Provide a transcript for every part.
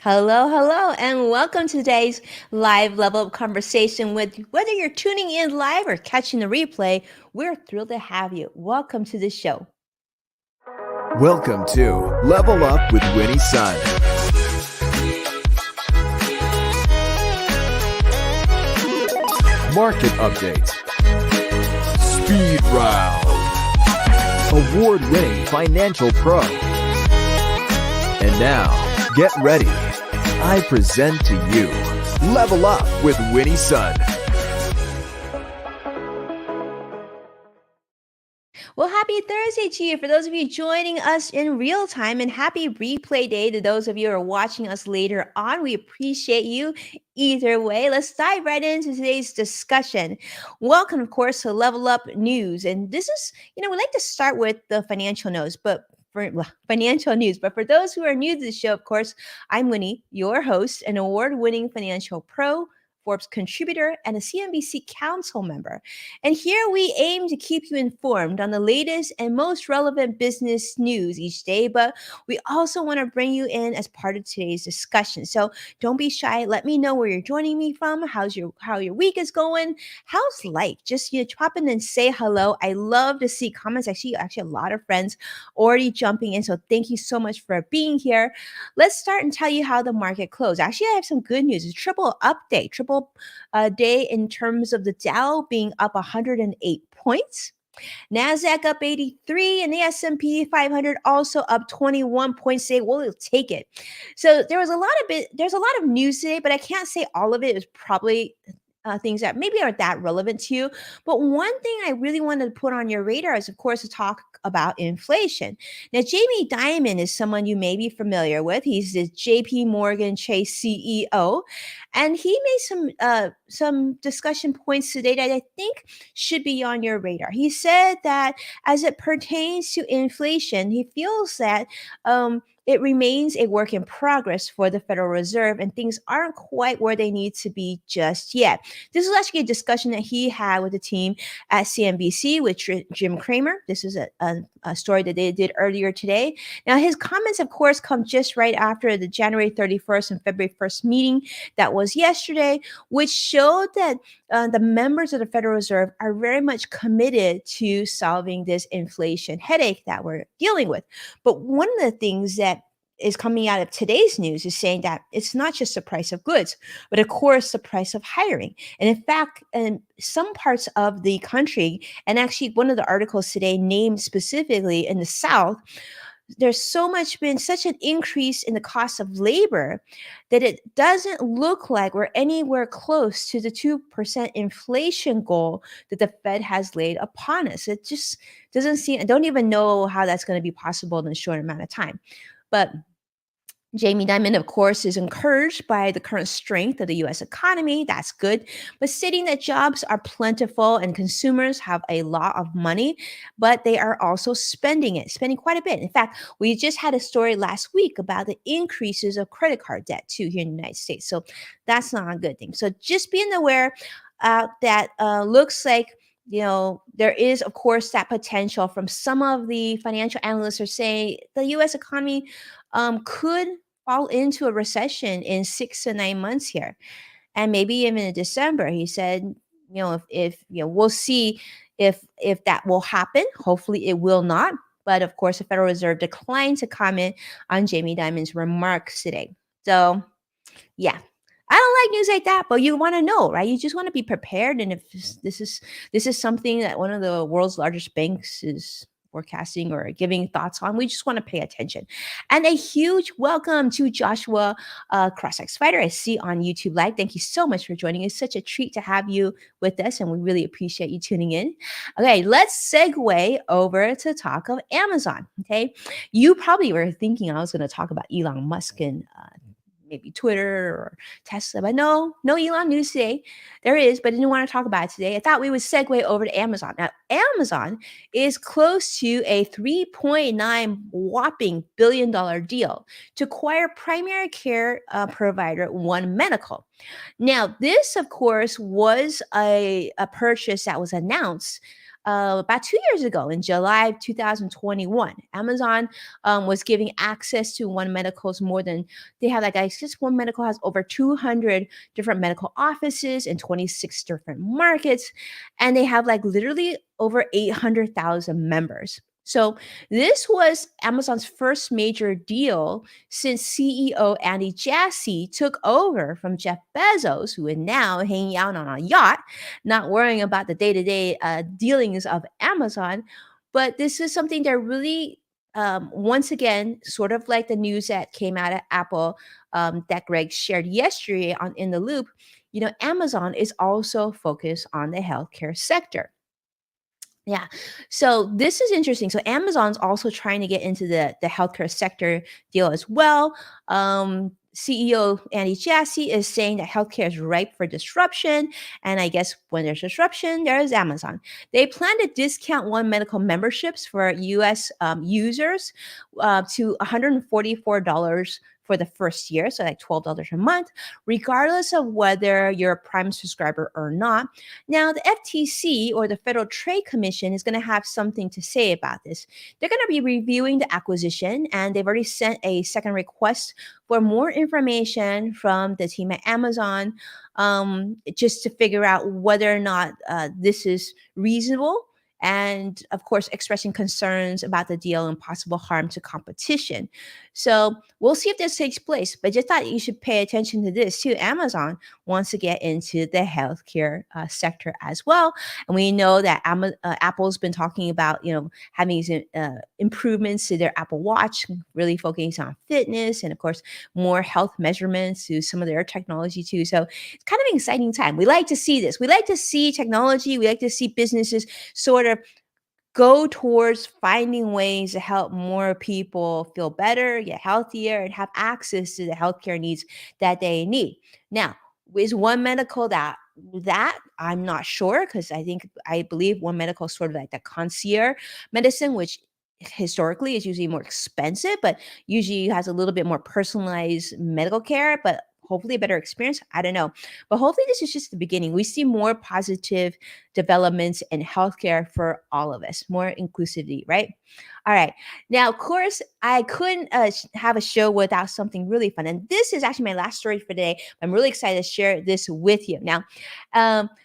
Hello, hello, and welcome to today's live level up conversation with whether you're tuning in live or catching the replay. We're thrilled to have you. Welcome to the show. Welcome to Level Up with Winnie Sun. Market update. Speed round. Award-winning financial pro. And now, get ready. I present to you Level Up with Winnie Sun. Well, happy Thursday to you for those of you joining us in real time, and happy replay day to those of you who are watching us later on. We appreciate you either way. Let's dive right into today's discussion. Welcome, of course, to Level Up News. And this is, we like to start with the financial news, but financial news. But for those who are new to the show, of course, I'm Winnie, your host, an award-winning financial pro, Forbes contributor, and a CNBC council member. And here we aim to keep you informed on the latest and most relevant business news each day, but we also want to bring you in as part of today's discussion. So don't be shy. Let me know where you're joining me from, how your week is going, how's life. Just pop in and say hello. I love to see comments. Actually a lot of friends already jumping in. So thank you so much for being here. Let's start and tell you how the market closed. Actually, I have some good news. It's triple update, triple day in terms of the Dow being up 108 points. Nasdaq up 83 and the S&P 500 also up 21 points today. We'll take it. So there's a lot of news today, but I can't say all of it is probably things that maybe aren't that relevant to you. But one thing I really wanted to put on your radar is, of course, to talk about inflation. Now, Jamie Dimon is someone you may be familiar with. He's the JP Morgan Chase CEO, and he made some discussion points today that I think should be on your radar. He said that as it pertains to inflation, he feels that it remains a work in progress for the Federal Reserve, and things aren't quite where they need to be just yet. This was actually a discussion that he had with the team at CNBC with Jim Cramer. This is a story that they did earlier today. Now, his comments, of course, come just right after the January 31st and February 1st meeting that was yesterday, which showed that the members of the Federal Reserve are very much committed to solving this inflation headache that we're dealing with. But one of the things that is coming out of today's news is saying that it's not just the price of goods, but of course the price of hiring. And in fact, in some parts of the country, and actually one of the articles today named specifically in the South, there's been such an increase in the cost of labor that it doesn't look like we're anywhere close to the 2% inflation goal that the Fed has laid upon us. It just doesn't seem, I don't even know how that's going to be possible in a short amount of time. But Jamie Dimon, of course, is encouraged by the current strength of the US economy. That's good. But stating that jobs are plentiful and consumers have a lot of money, but they are also spending quite a bit. In fact, we just had a story last week about the increases of credit card debt too here in the United States. So that's not a good thing. So just being aware that looks like there is, of course, that potential from some of the financial analysts are saying the U.S. economy could fall into a recession in 6 to 9 months here, and maybe even in December. He said, if we'll see if that will happen. Hopefully, it will not. But of course, the Federal Reserve declined to comment on Jamie Dimon's remarks today. So, yeah. I don't like news like that, but you want to know, right? You just want to be prepared. And if this is something that one of the world's largest banks is forecasting or giving thoughts on, we just want to pay attention. And a huge welcome to Joshua Crosstalk Spider, I see on YouTube Live. Thank you so much for joining. It's such a treat to have you with us, and we really appreciate you tuning in. Okay, let's segue over to talk of Amazon. Okay, you probably were thinking I was going to talk about Elon Musk and maybe Twitter or Tesla, but no Elon news today. There is, but I didn't want to talk about it today. I thought we would segue over to Amazon. Now, Amazon is close to a 3.9 whopping billion-dollar deal to acquire primary care provider One Medical. Now, this, of course, was a purchase that was announced about 2 years ago, in July of 2021, Amazon was giving access to One Medical's more than, they have like, I guess One Medical has over 200 different medical offices in 26 different markets. And they have like literally over 800,000 members. So this was Amazon's first major deal since CEO Andy Jassy took over from Jeff Bezos, who is now hanging out on a yacht, not worrying about the day-to-day dealings of Amazon. But this is something that really, once again, sort of like the news that came out of Apple, that Greg shared yesterday on In the Loop. Amazon is also focused on the healthcare sector. Yeah. So this is interesting. So Amazon's also trying to get into the healthcare sector deal as well. CEO Andy Jassy is saying that healthcare is ripe for disruption. And I guess when there's disruption, there is Amazon. They plan to discount One Medical memberships for US users to $144 for the first year. So like $12 a month, regardless of whether you're a Prime subscriber or not. Now, the FTC, or the Federal Trade Commission, is going to have something to say about this. They're going to be reviewing the acquisition, and they've already sent a second request for more information from the team at Amazon, just to figure out whether or not this is reasonable. And of course, expressing concerns about the deal and possible harm to competition. So we'll see if this takes place. But just thought you should pay attention to this too. Amazon wants to get into the healthcare sector as well, and we know that Apple's been talking about having improvements to their Apple Watch, really focusing on fitness and of course more health measurements to some of their technology too. So it's kind of an exciting time. We like to see this. We like to see technology. We like to see businesses sort of go towards finding ways to help more people feel better, get healthier, and have access to the healthcare needs that they need. Now, is One Medical that I'm not sure, because I believe One Medical is sort of like the concierge medicine, which historically is usually more expensive, but usually has a little bit more personalized medical care, but hopefully a better experience. I don't know. But hopefully this is just the beginning. We see more positive developments in healthcare for all of us, more inclusivity, right? All right. Now, of course, I couldn't have a show without something really fun. And this is actually my last story for today. I'm really excited to share this with you. Now,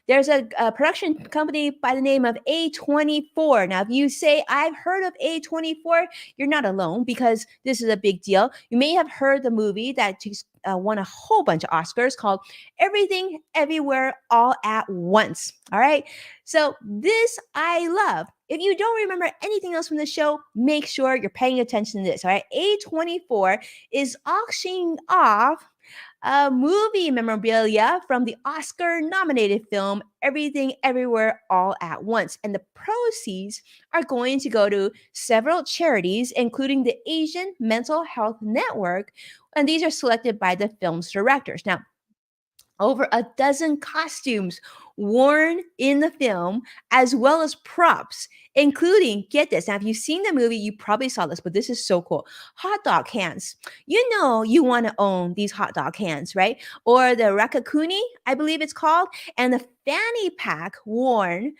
there's a production company by the name of A24. Now, if you say, I've heard of A24, you're not alone, because this is a big deal. You may have heard the movie that just won a whole bunch of Oscars, called Everything Everywhere All at Once. All right. So this I love. If you don't remember anything else from the show, make sure you're paying attention to this. All right. A24 is auctioning off movie memorabilia from the Oscar nominated film Everything Everywhere All at Once. And the proceeds are going to go to several charities, including the Asian Mental Health Network. And these are selected by the film's directors. Now, over a dozen costumes worn in the film, as well as props, including, get this, now if you've seen the movie, you probably saw this, but this is so cool, hot dog hands. You know you want to own these hot dog hands, right? Or the rakakuni, I believe it's called, and the fanny pack worn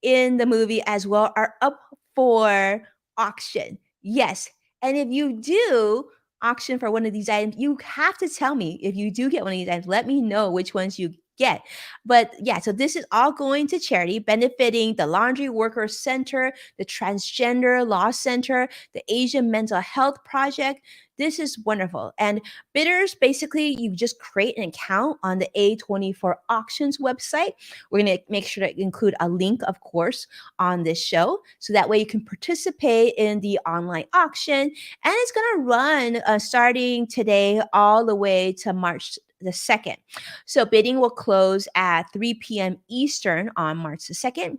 in the movie as well are up for auction. Yes, and if you do auction for one of these items, you have to tell me. If you do get one of these items, let me know which ones you get. But yeah, so this is all going to charity, benefiting the Laundry Workers Center, the Transgender Law Center, the Asian Mental Health Project. This is wonderful. And bidders, basically, you just create an account on the A24 Auctions website. We're going to make sure to include a link, of course, on this show. So that way you can participate in the online auction. And it's going to run starting today all the way to March the 2nd. So bidding will close at 3 p.m. Eastern on March the 2nd.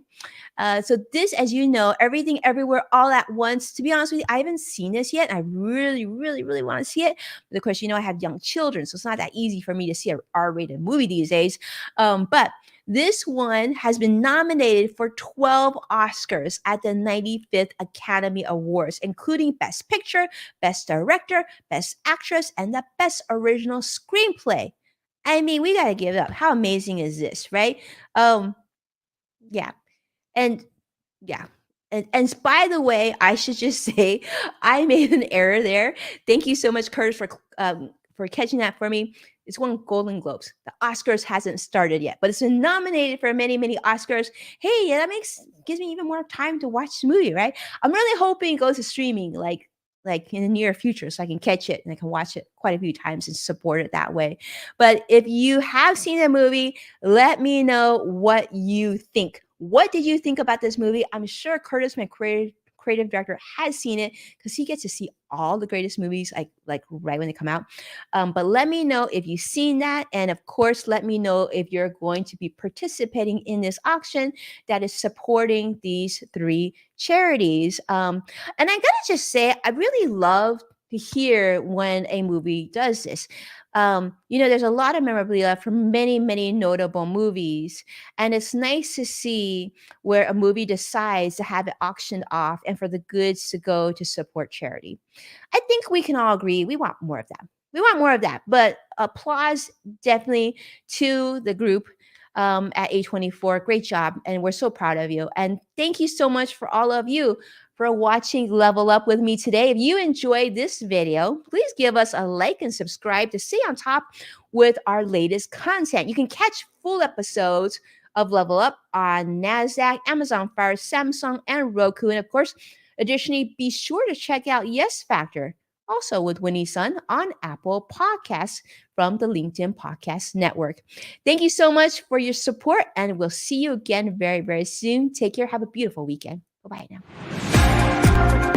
So this, as you know, Everything Everywhere All at Once, to be honest with you, I haven't seen this yet. I really, really, really want to see it. But of course, I have young children, so it's not that easy for me to see an R-rated movie these days. But this one has been nominated for 12 Oscars at the 95th Academy Awards, including Best Picture, Best Director, Best Actress, and the Best Original Screenplay. I mean, we got to give it up. How amazing is this, right? Yeah. And yeah. And by the way, I should just say I made an error there. Thank you so much, Curtis, for catching that for me. It's won Golden Globes. The Oscars hasn't started yet, but it's been nominated for many, many Oscars. Hey, yeah, that gives me even more time to watch the movie, right? I'm really hoping it goes to streaming like in the near future so I can catch it and I can watch it quite a few times and support it that way. But if you have seen the movie, let me know what you think. What did you think about this movie? I'm sure Curtis, my creative director, has seen it because he gets to see all the greatest movies like right when they come out. But let me know if you've seen that, and of course, let me know if you're going to be participating in this auction that is supporting these three charities. And I gotta just say, I really love to hear when a movie does this. There's a lot of memorabilia from many, many notable movies, and it's nice to see where a movie decides to have it auctioned off and for the goods to go to support charity. I think we can all agree we want more of that. We want more of that. But applause definitely to the group at A24. Great job. And we're so proud of you. And thank you so much for all of you for watching Level Up with me today. If you enjoyed this video, please give us a like and subscribe to stay on top with our latest content. You can catch full episodes of Level Up on NASDAQ, Amazon Fire, Samsung, and Roku. And of course, additionally, be sure to check out Yes Factor, also with Winnie Sun on Apple Podcasts from the LinkedIn Podcast Network. Thank you so much for your support, and we'll see you again very, very soon. Take care. Have a beautiful weekend. Bye-bye now.